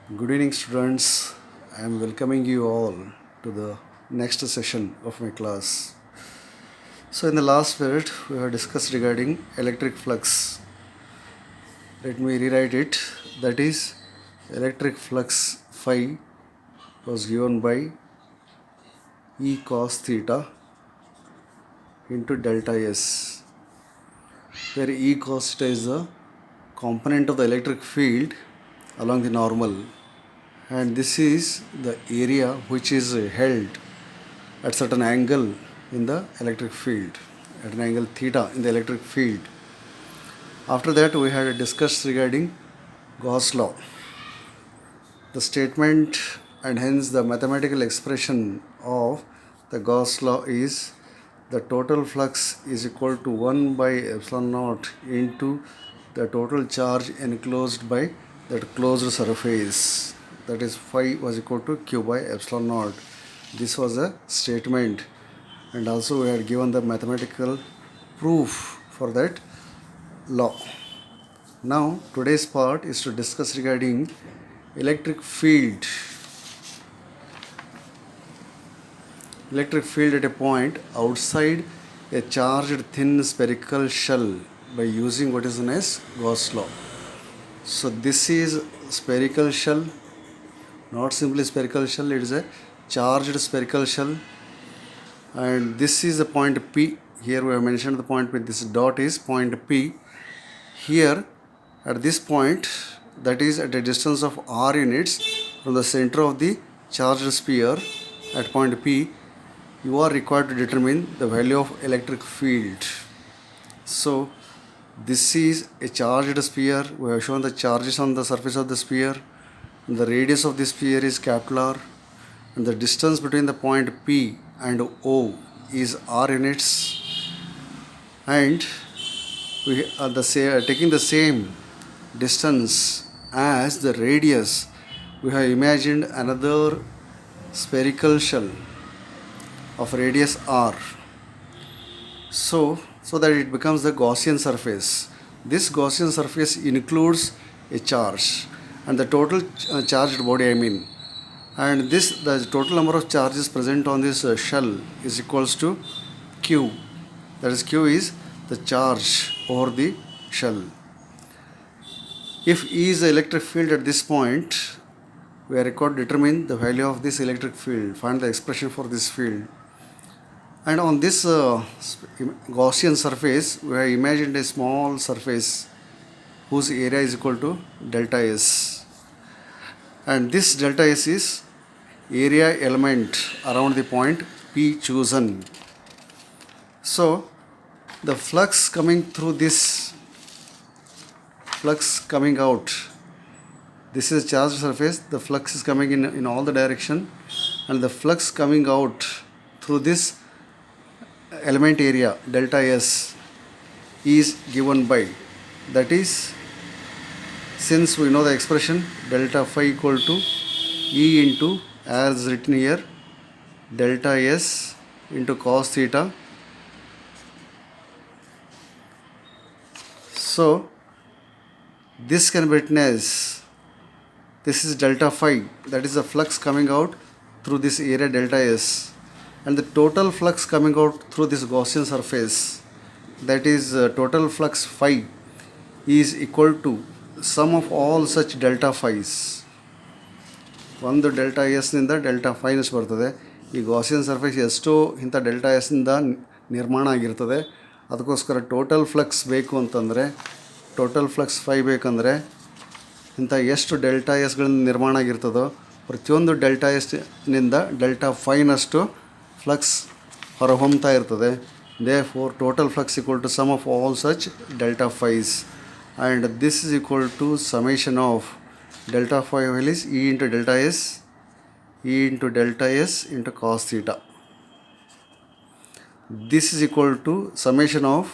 Good evening, students. I am welcoming you all to the next session of my class. So, in the last period, we have discussed regarding electric flux. Let me rewrite it. That is, electric flux phi was given by E cos theta into delta S, where E cos theta is the component of the electric field along the normal, and this is the area which is held at certain angle in the electric field, at an angle theta in the electric field. After that, we had discussed regarding Gauss law. The statement and hence the mathematical expression of the Gauss law is the total flux is equal to 1 by epsilon naught into the total charge enclosed by that closed surface. That is phi was equal to q by epsilon naught. This was a statement, and also we had given the mathematical proof for that law. Now today's part is to discuss regarding electric field. Electric field at a point outside a charged thin spherical shell by using what is known as Gauss law. So this is spherical shell, not simply spherical shell, it is a charged spherical shell, and this is the point P. Here we have mentioned the point P. This dot is point P. Here at this point, that is at a distance of r units from the center of the charged sphere at point P, you are required to determine the value of electric field. So this is a charged sphere. We have shown the charges on the surface of the sphere. The radius of the sphere is capital R, and the distance between the point P and O is r units, and we are taking the same distance as the radius. We have imagined another spherical shell of radius r, so that it becomes the Gaussian surface. This Gaussian surface includes a charge and the total charged body, and the total number of charges present on this shell is equals to q. That is, q is the charge over the shell. If E is the electric field at this point, we are required to determine the value of this electric field, find the expression for this field. And on this Gaussian surface, we have imagined a small surface whose area is equal to delta S. And this delta S is area element around the point P chosen. So the flux coming through this, flux coming out, this is a charged surface, the flux is coming in all the direction, and the flux coming out through this element area delta S is given by, that is, since we know the expression delta phi equal to E into, as written here, delta S into cos theta. So this can be written as, this is delta phi, that is the flux coming out through this area delta S, and the total flux coming out through this Gaussian surface, that is total flux phi, is equal to sum of all such delta phi's. ಒಂದು delta ಎಸ್ನಿಂದ delta ಫೈನಸ್ ಬರ್ತದೆ. ಈ Gaussian surface ಎಷ್ಟು ಇಂಥ delta ಎಸ್ನಿಂದ ನಿರ್ಮಾಣ ಆಗಿರ್ತದೆ. ಅದಕ್ಕೋಸ್ಕರ total flux ಬೇಕು ಅಂತಂದರೆ, ಟೋಟಲ್ ಫ್ಲಕ್ಸ್ ಫೈ ಬೇಕಂದರೆ ಇಂಥ ಎಷ್ಟು ಡೆಲ್ಟಾ ಎಸ್ಗಳಿಂದ ನಿರ್ಮಾಣ ಆಗಿರ್ತದೋ ಪ್ರತಿಯೊಂದು ಡೆಲ್ಟಾ ಎಸ್ನಿಂದ ಡೆಲ್ಟಾ ಫೈನಷ್ಟು ಫ್ಲಕ್ಸ್ ಹೊರಹೊಮ್ತಾ ಇರ್ತದೆ. Therefore total flux equal to sum of all such delta phi's, and this is equal to summation of delta phi value is E into delta S, E into delta S into cos theta. This is equal to summation of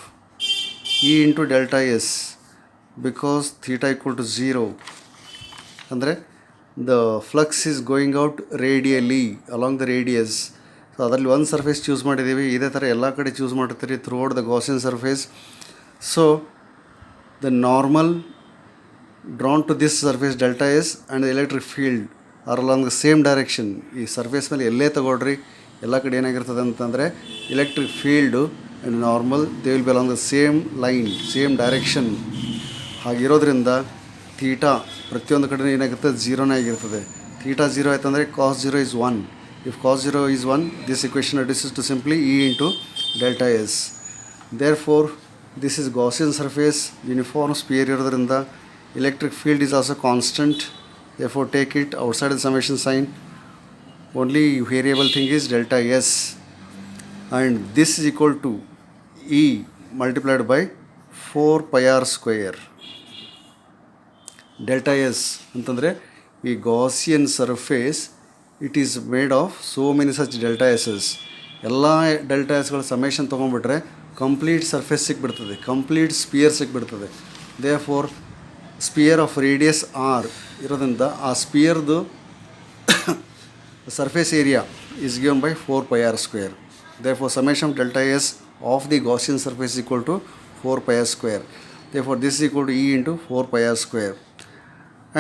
E into delta S, because theta equal to 0. ಅಂದರೆ the flux is going out radially along the radius. So ಅದರಲ್ಲಿ ಒಂದು surface choose ಮಾಡಿದ್ದೀವಿ. ಇದೇ ಥರ ಎಲ್ಲ ಕಡೆ choose ಮಾಡಿರ್ತೀರಿ throughout the Gaussian surface. So the normal drawn to this surface delta S and the electric field are along the same direction. ಈ surface ಮೇಲೆ ಎಲ್ಲೇ ತಗೊಳ್ರಿ ಎಲ್ಲ ಕಡೆ ಏನಾಗಿರ್ತದೆ ಅಂತಂದರೆ electric field and normal they will be along the same line, same direction. ಹಾಗಿರೋದ್ರಿಂದ theta ಪ್ರತಿಯೊಂದು ಕಡೆ ಏನಾಗಿರ್ತದೆ ಝೀರೋನೇ ಆಗಿರ್ತದೆ. ಥೀಟಾ ಝೀರೋ ಆಯ್ತಂದರೆ cos zero is 1. If cos zero is 1, this equation reduces to simply E into delta S. Therefore, this is Gaussian surface, uniform sphere ಇರೋದ್ರಿಂದ electric field is also constant. Therefore, take it outside the summation sign. Only variable thing is delta S, and this is equal to E multiplied by 4 pi r square. Delta S ಅಂತಂದರೆ ಈ Gaussian surface, it is made of so many such delta S's. ಎಲ್ಲ delta ಎಸ್ಗಳ summation ತೊಗೊಂಡ್ಬಿಟ್ರೆ complete surface ಸಿಕ್ಬಿಡ್ತದೆ, complete sphere ಸಿಕ್ಬಿಡ್ತದೆ. Therefore sphere of radius R ಇರೋದ್ರಿಂದ ಆ ಸ್ಪಿಯರ್ದು surface area is given by 4 pi r square. Therefore, summation of delta S of the Gaussian surface is equal to 4 pi r square. Therefore, this is equal to E into 4 pi r square.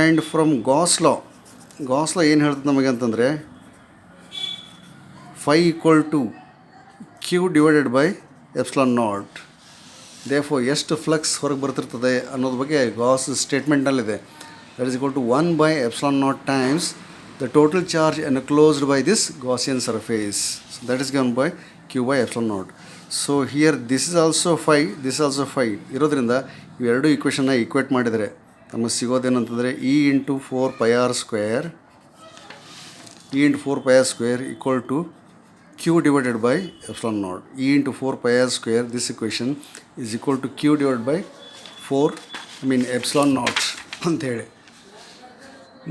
And from Gauss law ಏನು ಹೇಳ್ತದೆ ನಮಗೆ ಅಂತಂದರೆ phi equal to Q divided by epsilon naught. Therefore, ಎಷ್ಟು flux ಹೊರಗೆ ಬರ್ತಿರ್ತದೆ ಅನ್ನೋದ್ರ ಬಗ್ಗೆ Gauss ಸ್ಟೇಟ್ಮೆಂಟ್ನಲ್ಲಿದೆ. That is equal to 1 by epsilon naught times the total charge enclosed by this Gaussian surface. So that is given by Q by epsilon naught. So here this is also phi, this is also phi ಇರೋದ್ರಿಂದ ಇವೆರಡು ಈಕ್ವೇಷನ್ನ equate ಮಾಡಿದರೆ ನಮಗೆ ಸಿಗೋದೇನಂತಂದರೆ E into 4 pi r square, E into 4 pi r square equal to Q divided by epsilon naught. E into 4 pi r square, this equation is equal to Q divided by 4 epsilon naught ಅಂತ ಹೇಳಿ.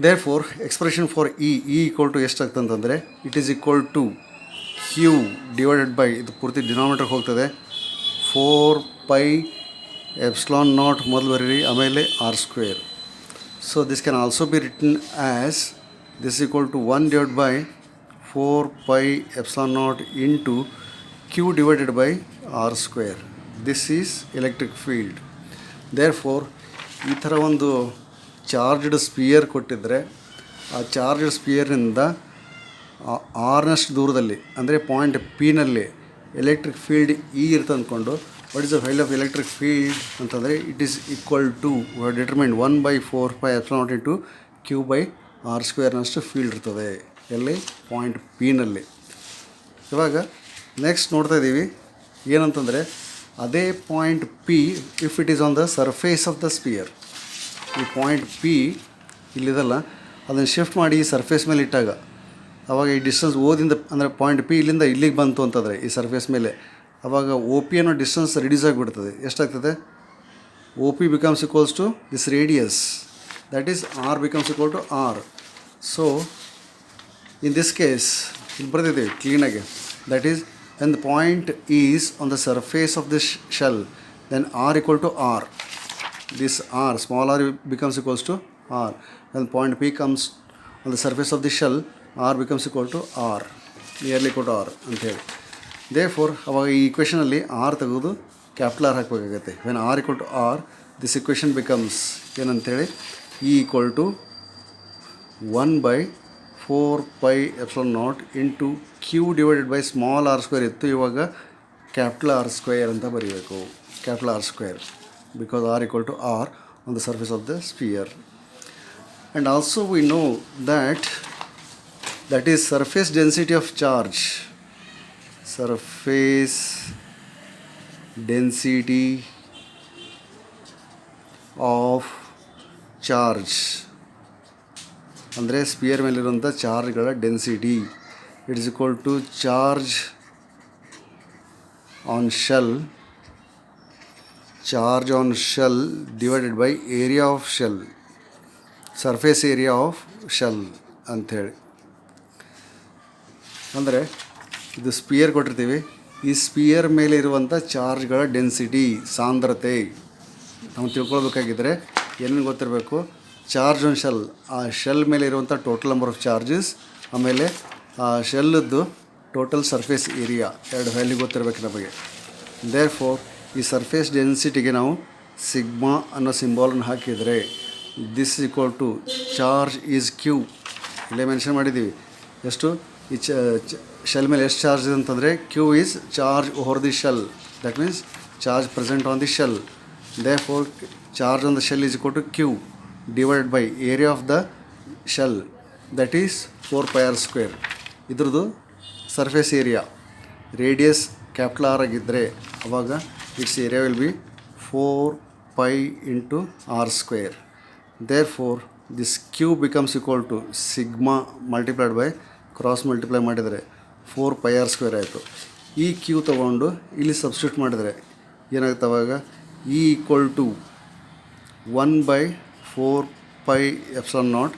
Therefore, expression for E equal to ಎಷ್ಟಾಗ್ತಂತಂದರೆ it is equal to Q divided by, ಇದು ಪೂರ್ತಿ ಡಿನಾಮಿನೇಟರ್ಗೆ ಹೋಗ್ತದೆ, 4 pi epsilon naught ಮೊದಲು ಬರೀರಿ, ಆಮೇಲೆ r square. So this can also be written as this is equal to 1 divided by 4 pi epsilon naught into Q divided by r square. This is electric field. Therefore, ಈ ಥರ ಒಂದು charged spear ಕೊಟ್ಟಿದ್ದರೆ ಆ charged ಸ್ಪಿಯರ್ನಿಂದ ಆರ್ನಷ್ಟು ದೂರದಲ್ಲಿ ಅಂದರೆ point ಪಿನಲ್ಲಿ electric field E ಇರುತ್ತೆ ಅಂದ್ಕೊಂಡು what is the value of electric field ಅಂತಂದರೆ it is equal to determine 1 by 4 pi epsilon naught into Q by r ಸ್ಕ್ವೇರ್ನಷ್ಟು ಫೀಲ್ಡ್ ಇರ್ತದೆ ಎಲ್ಲಿ ಪಾಯಿಂಟ್ ಪಿನಲ್ಲಿ. ಇವಾಗ ನೆಕ್ಸ್ಟ್ ನೋಡ್ತಾ ಇದ್ದೀವಿ ಏನಂತಂದರೆ ಅದೇ point P if it is on the surface of the spear. ಈ ಪಾಯಿಂಟ್ ಪಿ ಇಲ್ಲಿದಲ್ಲ, ಅದನ್ನು ಶಿಫ್ಟ್ ಮಾಡಿ ಈ ಸರ್ಫೇಸ್ ಮೇಲೆ ಇಟ್ಟಾಗ ಆವಾಗ ಈ ಡಿಸ್ಟೆನ್ಸ್ ಓದಿಂದ ಅಂದರೆ ಪಾಯಿಂಟ್ ಪಿ ಇಲ್ಲಿಂದ ಇಲ್ಲಿಗೆ ಬಂತು ಅಂತಂದರೆ ಈ ಸರ್ಫೇಸ್ ಮೇಲೆ, ಆವಾಗ ಒ ಪಿ ಅನ್ನೋ ಡಿಸ್ಟೆನ್ಸ್ ರಿಡ್ಯೂಸ್ ಆಗಿಬಿಡ್ತದೆ. ಎಷ್ಟಾಗ್ತದೆ? O P becomes equals to this radius, that is R becomes equal to R. So in this case ಇಲ್ಲಿ ಬರ್ತಿದ್ದೀವಿ ಕ್ಲೀನಾಗಿ, that is when the point is on the surface of this shell, then r equal to r. This r, small r becomes equals to r. When point P comes on the surface of the shell, r becomes equal to r, nearly equal to r ಅಂತ ಹೇಳಿ. Therefore, ಅವಾಗ ಈ ಇಕ್ವೇಷನಲ್ಲಿ r ತೆಗೆದು capital R ಹಾಕಬೇಕಾಗತ್ತೆ. ವೆನ್ r equal to r, this equation becomes ಏನಂತೇಳಿ E equal to 1 by 4 pi epsilon naught into Q divided by small r square ಇತ್ತು, ಇವಾಗ ಕ್ಯಾಪಿಟಲ್ ಆರ್ ಸ್ಕ್ವೇರ್ ಅಂತ ಬರೀಬೇಕು. Capital R square because r equal to r on the surface of the sphere. And also we know that is surface density of charge. Surface density of charge ಅಂದರೆ sphere ಮೇಲಿರುವಂಥ ಚಾರ್ಜ್ಗಳ density. It is equal to charge on shell divided by area of shell, surface area of shell ಅಂಥೇಳಿ. ಅಂದರೆ ಇದು spear ಕೊಟ್ಟಿರ್ತೀವಿ, ಈ spear ಮೇಲೆ ಇರುವಂಥ ಚಾರ್ಜ್ಗಳ ಡೆನ್ಸಿಟಿ, ಸಾಂದ್ರತೆ ನಾವು ತಿಳ್ಕೊಳ್ಬೇಕಾಗಿದ್ದರೆ ಏನೇನು ಗೊತ್ತಿರಬೇಕು? ಚಾರ್ಜ್ ಆನ್ ಶೆಲ್, ಆ ಶೆಲ್ ಮೇಲೆ ಇರುವಂಥ ಟೋಟಲ್ ನಂಬರ್ ಆಫ್ ಚಾರ್ಜಸ್, ಆಮೇಲೆ ಆ ಶೆಲ್ಲದ್ದು ಟೋಟಲ್ ಸರ್ಫೇಸ್ ಏರಿಯಾ, ಎರಡು ವ್ಯಾಲ್ಯೂ ಗೊತ್ತಿರಬೇಕು ನಮಗೆ. ದೇರ್ಫೋರ್ ಈ ಸರ್ಫೇಸ್ ಡೆನ್ಸಿಟಿಗೆ ನಾವು ಸಿಗ್ಮಾ ಅನ್ನೋ ಸಿಂಬಾಲನ್ನು ಹಾಕಿದರೆ this is equal to charge is Q. ಇಲ್ಲೇ ಮೆನ್ಷನ್ ಮಾಡಿದ್ದೀವಿ ಎಷ್ಟು ಈ ಶೆಲ್ ಮೇಲೆ ಎಷ್ಟು ಚಾರ್ಜ್ ಇದೆ ಅಂತಂದರೆ Q is charge over the shell, that means charge present on the shell. Therefore charge on the shell is equal to q divided by area of the shell, that is 4 pi r square. ಇದ್ರದ್ದು surface area radius capital R ಆಗಿದ್ದರೆ ಅವಾಗ its area will be 4 pi into r square. Therefore this q becomes equal to sigma multiplied by cross multiply ಮಾಡಿದರೆ 4 pi r square ಆಯಿತು. ಈ q ತೊಗೊಂಡು ಇಲ್ಲಿ substitute ಮಾಡಿದರೆ ಏನಾಗುತ್ತೆ ಅವಾಗ E equal to 1 by 4 pi epsilon naught,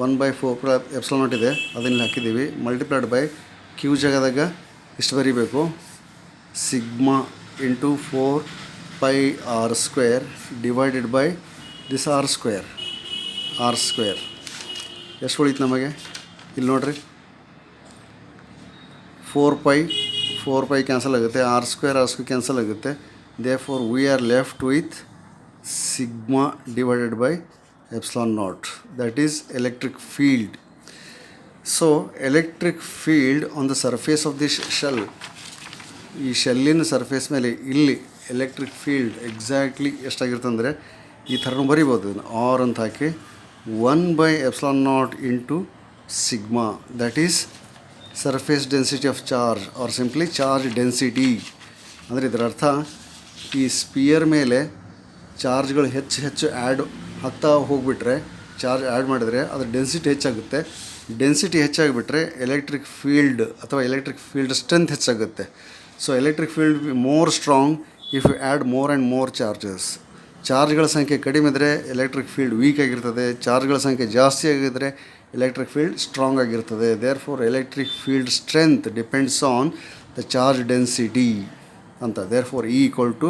1 by 4 pi epsilon naught ಇದೆ ಅದನ್ನು ಹಾಕಿದ್ದೀವಿ, ಮಲ್ಟಿಪ್ಲೈಡ್ ಬೈ ಕ್ಯೂ ಜಾಗದಾಗ ಇಷ್ಟು ಬರೀಬೇಕು, sigma into 4 pi r square divided by this r square. ಎಷ್ಟು ಉಳಿತು ನಮಗೆ ಇಲ್ಲಿ ನೋಡ್ರಿ, 4 pi ಕ್ಯಾನ್ಸಲ್ ಆಗುತ್ತೆ, r square ಕ್ಯಾನ್ಸಲ್ ಆಗುತ್ತೆ. Therefore we are left with sigma divided by epsilon naught, that is electric field. So electric field on the surface of this shell, ಈ ಶೆಲ್ಲಿನ surface ಮೇಲೆ ಇಲ್ಲಿ ಎಲೆಕ್ಟ್ರಿಕ್ ಫೀಲ್ಡ್ ಎಕ್ಸಾಕ್ಟ್ಲಿ ಎಷ್ಟಾಗಿರುತ್ತೆ ಅಂದರೆ ಈ ಥರನೂ ಬರಿಬೋದು ಇದನ್ನು ಆರ್ ಅಂತ ಹಾಕಿ 1 by epsilon naught into sigma, that is surface density of charge or simply charge density. ಅಂದರೆ ಇದರ ಅರ್ಥ ಈ ಸ್ಪಿಯರ್ ಮೇಲೆ ಚಾರ್ಜ್ಗಳು ಹೆಚ್ಚು ಆ್ಯಡ್ ಆಗ್ತಾ ಹೋಗಿಬಿಟ್ರೆ, ಚಾರ್ಜ್ ಆ್ಯಡ್ ಮಾಡಿದರೆ ಅದರ ಡೆನ್ಸಿಟಿ ಹೆಚ್ಚಾಗುತ್ತೆ. ಡೆನ್ಸಿಟಿ ಹೆಚ್ಚಾಗಿಬಿಟ್ರೆ ಎಲೆಕ್ಟ್ರಿಕ್ ಫೀಲ್ಡ್ ಅಥವಾ ಎಲೆಕ್ಟ್ರಿಕ್ ಫೀಲ್ಡ್ ಸ್ಟ್ರೆಂತ್ ಹೆಚ್ಚಾಗುತ್ತೆ. So electric field be more strong if you add more and more charges. ಚಾರ್ಜ್ಗಳ ಸಂಖ್ಯೆ ಕಡಿಮೆ ಇದ್ದರೆ ಎಲೆಕ್ಟ್ರಿಕ್ ಫೀಲ್ಡ್ ವೀಕ್ ಆಗಿರ್ತದೆ, ಚಾರ್ಜ್ಗಳ ಸಂಖ್ಯೆ ಜಾಸ್ತಿ ಆಗಿದ್ದರೆ ಎಲೆಕ್ಟ್ರಿಕ್ ಫೀಲ್ಡ್ ಸ್ಟ್ರಾಂಗ್ ಆಗಿರ್ತದೆ. Therefore electric field strength depends on the charge density ಅಂತ. Therefore E equal to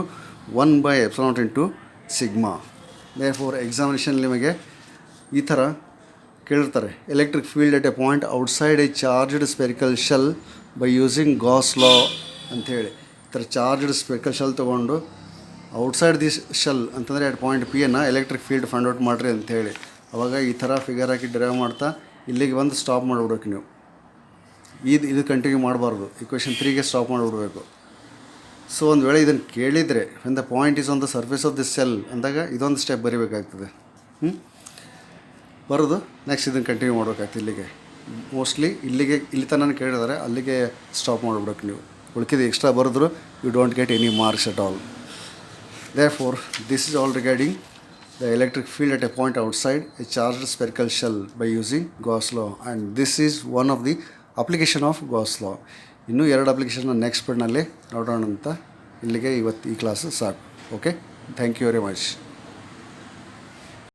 1 by epsilon naught into sigma. Therefore examination ನಿಮಗೆ ಈ ಥರ ಕೇಳಿರ್ತಾರೆ, electric field at a point outside a charged spherical shell by using Gauss law ಅಂಥೇಳಿ. ಈ ಥರ charged spherical shell ತೊಗೊಂಡು outside this shell ಅಂತಂದರೆ at point Pಯನ್ನು ಎಲೆಕ್ಟ್ರಿಕ್ ಫೀಲ್ಡ್ ಫೈಂಡ್ ಔಟ್ ಮಾಡಿರಿ ಅಂಥೇಳಿ. ಅವಾಗ ಈ ಥರ ಫಿಗರ್ ಹಾಕಿ ಡ್ರೈವ್ ಮಾಡ್ತಾ ಇಲ್ಲಿಗೆ ಬಂದು ಸ್ಟಾಪ್ ಮಾಡಿಬಿಡ್ಬೇಕು ನೀವು. ಇದು ಕಂಟಿನ್ಯೂ ಮಾಡಬಾರ್ದು, ಇಕ್ವೇಷನ್ 3ಗೆ ಸ್ಟಾಪ್ ಮಾಡಿಬಿಡ್ಬೇಕು. ಸೊ ಒಂದು ವೇಳೆ ಇದನ್ನು ಕೇಳಿದರೆ when the point is on the surface of this cell ಅಂದಾಗ ಇದೊಂದು ಸ್ಟೆಪ್ ಬರೀಬೇಕಾಗ್ತದೆ. ಬರೋದು ನೆಕ್ಸ್ಟ್ ಇದನ್ನು ಕಂಟಿನ್ಯೂ ಮಾಡಬೇಕಾಗ್ತದೆ. ಇಲ್ಲಿಗೆ ಮೋಸ್ಟ್ಲಿ ಇಲ್ಲಿ ತನಕ ಕೇಳಿದರೆ ಅಲ್ಲಿಗೆ ಸ್ಟಾಪ್ ಮಾಡಿಬಿಡೋಕೆ ನೀವು. ಉಳ್ಕಿದ್ದು ಎಕ್ಸ್ಟ್ರಾ ಬರೆದ್ರು you don't get any marks at all. Therefore this is all regarding the electric field at a point outside a charged spherical shell by using Gauss law, and this is one of the application of Gauss law. ಇನ್ನೂ 2 ಅಪ್ಲಿಕೇಶನ್ನ next ಪೀರಿಯಡ್ನಲ್ಲಿ ನೋಡೋಣ ಅಂತ. ಇಲ್ಲಿಗೆ ಇವತ್ತು ಈ class ಸಾಕು. Okay, thank you very much.